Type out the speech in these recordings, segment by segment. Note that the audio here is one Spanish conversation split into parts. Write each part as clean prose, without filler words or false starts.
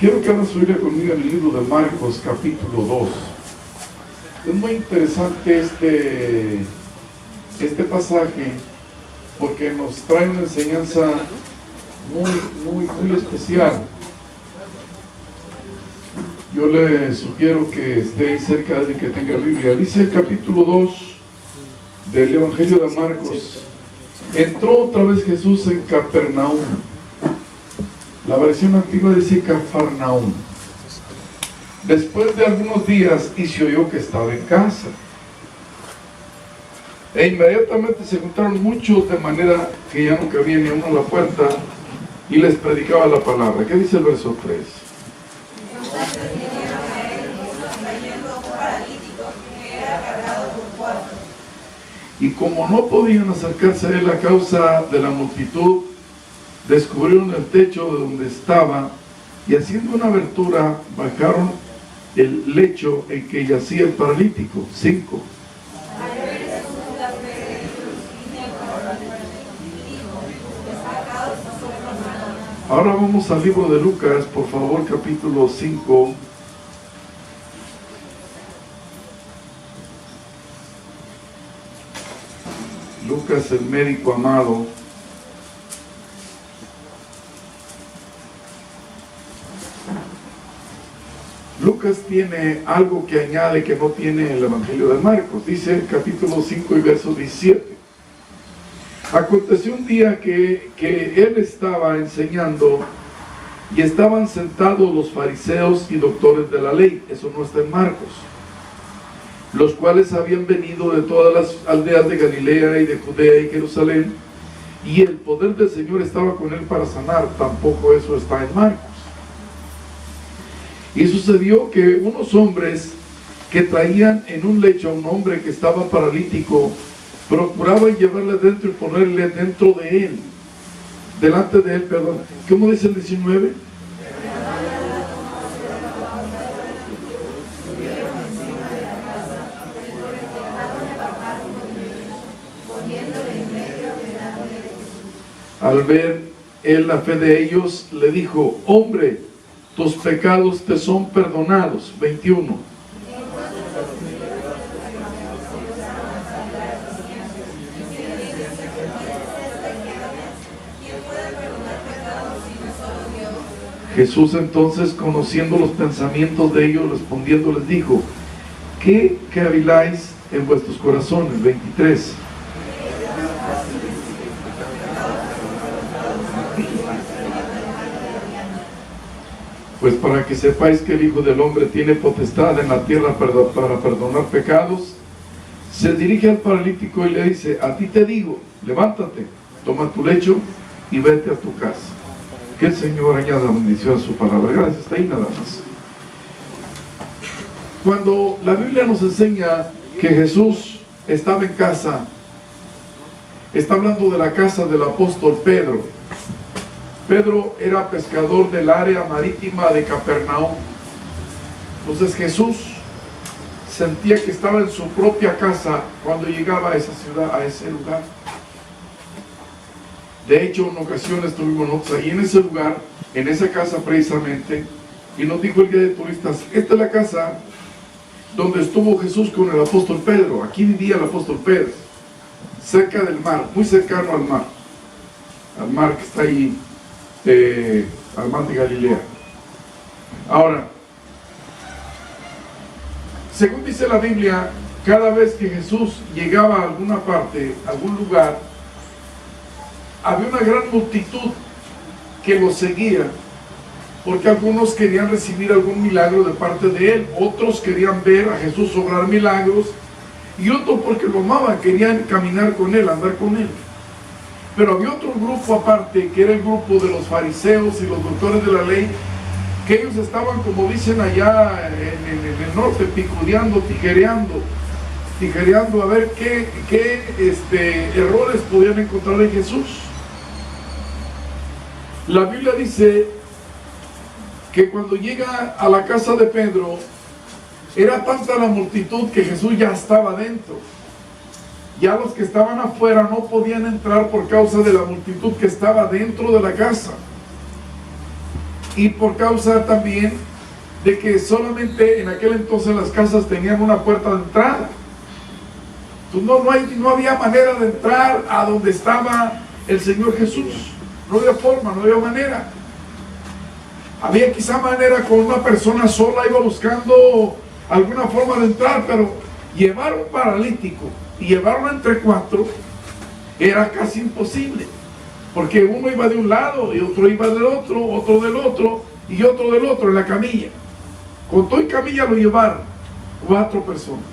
Quiero que abran su Biblia conmigo en el libro de Marcos, capítulo 2. Es muy interesante este pasaje porque nos trae una enseñanza muy especial. Yo le sugiero que esté cerca de alguien que tenga Biblia. Dice el capítulo 2 del Evangelio de Marcos: entró otra vez Jesús en Capernaum. La versión antigua dice Cafarnaum. Después de algunos días, y se oyó que estaba en casa. E inmediatamente se juntaron muchos, de manera que ya no cabía ni uno a la puerta, y les predicaba la palabra. ¿Qué dice el verso 3? Y como no podían acercarse a él a causa de la multitud, descubrieron el techo de donde estaba, y haciendo una abertura, bajaron el lecho en que yacía el paralítico. 5. Ahora vamos al libro de Lucas, por favor, capítulo 5. Lucas, el médico amado. Lucas tiene algo que añade que no tiene el Evangelio de Marcos. Dice el capítulo 5 y verso 17. Aconteció un día que él estaba enseñando y estaban sentados los fariseos y doctores de la ley. Eso no está en Marcos. Los cuales habían venido de todas las aldeas de Galilea y de Judea y Jerusalén, y el poder del Señor estaba con él para sanar. Tampoco eso está en Marcos. Y sucedió que unos hombres que traían en un lecho a un hombre que estaba paralítico, procuraban llevarle dentro y ponerle dentro de él, delante de él, perdón. ¿Cómo dice el 19? Al ver él la fe de ellos, le dijo: hombre, tus pecados te son perdonados. 21. Jesús entonces, conociendo los pensamientos de ellos, respondiendo les dijo: ¿qué caviláis en vuestros corazones? 23. Pues para que sepáis que el Hijo del Hombre tiene potestad en la tierra para perdonar pecados, se dirige al paralítico y le dice: a ti te digo, levántate, toma tu lecho y vete a tu casa. Que el Señor añada bendición a su palabra. Gracias, hasta ahí nada más. Cuando la Biblia nos enseña que Jesús estaba en casa, está hablando de la casa del apóstol Pedro. Pedro era pescador del área marítima de Capernaum. Entonces Jesús sentía que estaba en su propia casa cuando llegaba a esa ciudad, a ese lugar. De hecho, en ocasiones estuvimos nosotros ahí en ese lugar, en esa casa precisamente, y nos dijo el guía de turistas: esta es la casa donde estuvo Jesús con el apóstol Pedro. Aquí vivía el apóstol Pedro, cerca del mar, muy cercano al mar que está ahí, al mar de Galilea. Ahora, según dice la Biblia, cada vez que Jesús llegaba a alguna parte, a algún lugar, había una gran multitud que lo seguía, porque algunos querían recibir algún milagro de parte de él, otros querían ver a Jesús obrar milagros, y otros porque lo amaban, querían caminar con él, andar con él. Pero había otro grupo aparte, que era el grupo de los fariseos y los doctores de la ley, que ellos estaban, como dicen allá en el norte, picudeando, tijereando a ver qué errores podían encontrar en Jesús. La Biblia dice que cuando llega a la casa de Pedro, era tanta la multitud que Jesús ya estaba dentro. Ya los que estaban afuera no podían entrar por causa de la multitud que estaba dentro de la casa. y por causa también de que solamente en aquel entonces las casas tenían una puerta de entrada. Entonces no había manera de entrar a donde estaba el Señor Jesús. No había forma, no había manera. Había quizá manera con una persona sola, iba buscando alguna forma de entrar, pero llevar un paralítico y llevarlo entre cuatro era casi imposible, porque uno iba de un lado y otro iba del otro, otro del otro y otro del otro en la camilla. Con todo y camilla lo llevaron 4 personas.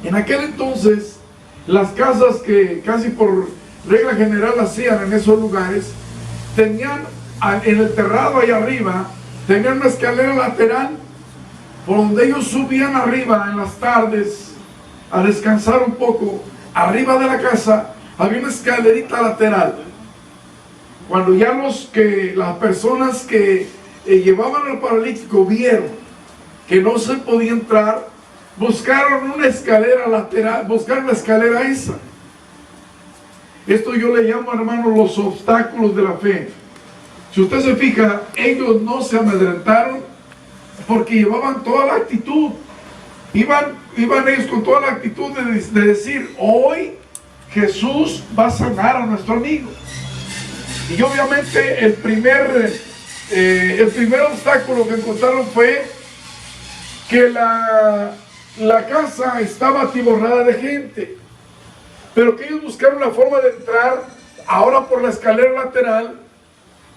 En aquel entonces, las casas que casi por regla general hacían en esos lugares, tenían en el terrado ahí arriba, tenían una escalera lateral por donde ellos subían arriba en las tardes a descansar un poco. Arriba de la casa había una escalerita lateral. Cuando ya las personas que llevaban al paralítico vieron que no se podía entrar, buscaron una escalera lateral, buscaron la escalera esa. Esto yo le llamo, hermano, los obstáculos de la fe. Si usted se fija, ellos no se amedrentaron porque llevaban toda la actitud. Iban ellos con toda la actitud de decir, hoy Jesús va a sanar a nuestro amigo. Y obviamente el primer obstáculo que encontraron fue que la casa estaba atiborrada de gente, pero que ellos buscaron la forma de entrar ahora por la escalera lateral,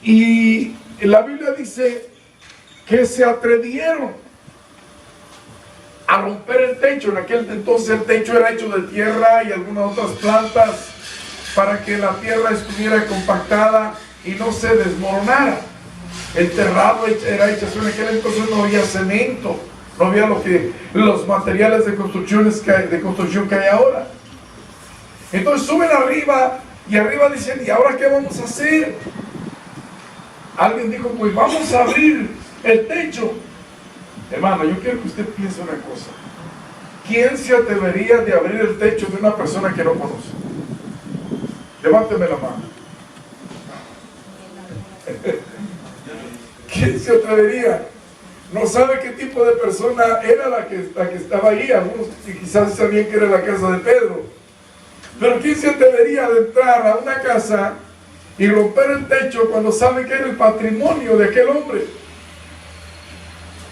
y la Biblia dice que se atrevieron a romper el techo. En aquel entonces el techo era hecho de tierra y algunas otras plantas para que la tierra estuviera compactada y no se desmoronara. El terrado era hecho, en aquel entonces no había cemento, no había los materiales de construcción que hay ahora. Entonces suben arriba y arriba dicen, ¿y ahora qué vamos a hacer? Alguien dijo, pues vamos a abrir el techo. Hermano, yo quiero que usted piense una cosa. ¿Quién se atrevería de abrir el techo de una persona que no conoce? Levánteme la mano. ¿Quién se atrevería? No sabe qué tipo de persona era la que estaba ahí. Algunos quizás sabían que era la casa de Pedro. Pero ¿quién se atrevería de entrar a una casa y romper el techo cuando sabe que era el patrimonio de aquel hombre?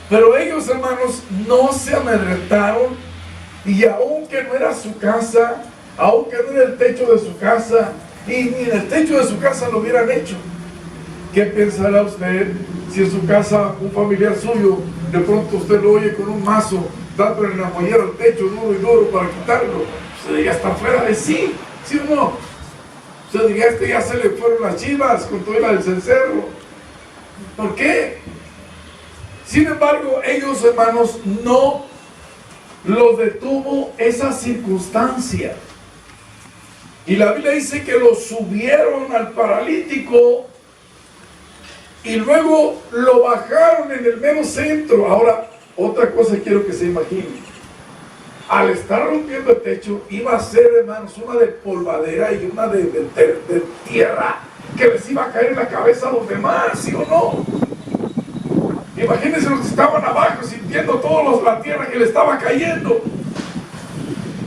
Pero ellos, hermanos, no se amedrentaron, y aunque no era su casa, aunque no era el techo de su casa, y ni en el techo de su casa lo hubieran hecho, ¿qué pensará usted si en su casa un familiar suyo de pronto usted lo oye con un mazo dándole la mollera al techo duro y duro para quitarlo? Usted diría, está fuera de sí, ¿sí o no? Usted diría, ya se le fueron las chivas con toda la del cencerro. ¿Por qué? Sin embargo, ellos, hermanos, no los detuvo esa circunstancia. Y la Biblia dice que lo subieron al paralítico y luego lo bajaron en el mero centro. Ahora, otra cosa quiero que se imagine. Al estar rompiendo el techo, iba a ser, hermanos, una de polvadera y una de tierra que les iba a caer en la cabeza a los demás, ¿sí o no? Imagínense los que estaban abajo sintiendo la tierra que le estaba cayendo.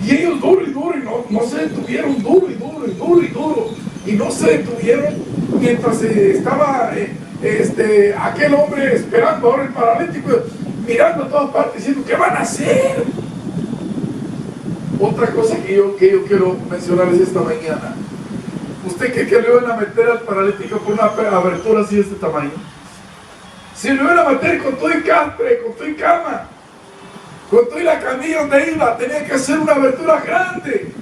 Y ellos duro y duro, y no se detuvieron, duro y duro y duro y duro. Y no se detuvieron mientras estaba aquel hombre esperando ahora el paralítico, mirando a todas partes, diciendo, ¿qué van a hacer? Otra cosa que yo quiero mencionarles esta mañana. ¿Usted cree que le van a meter al paralítico por una abertura así de este tamaño? Si lo iban a meter con todo y catre, con todo y cama, con todo y la camilla donde iba, tenía que hacer una abertura grande.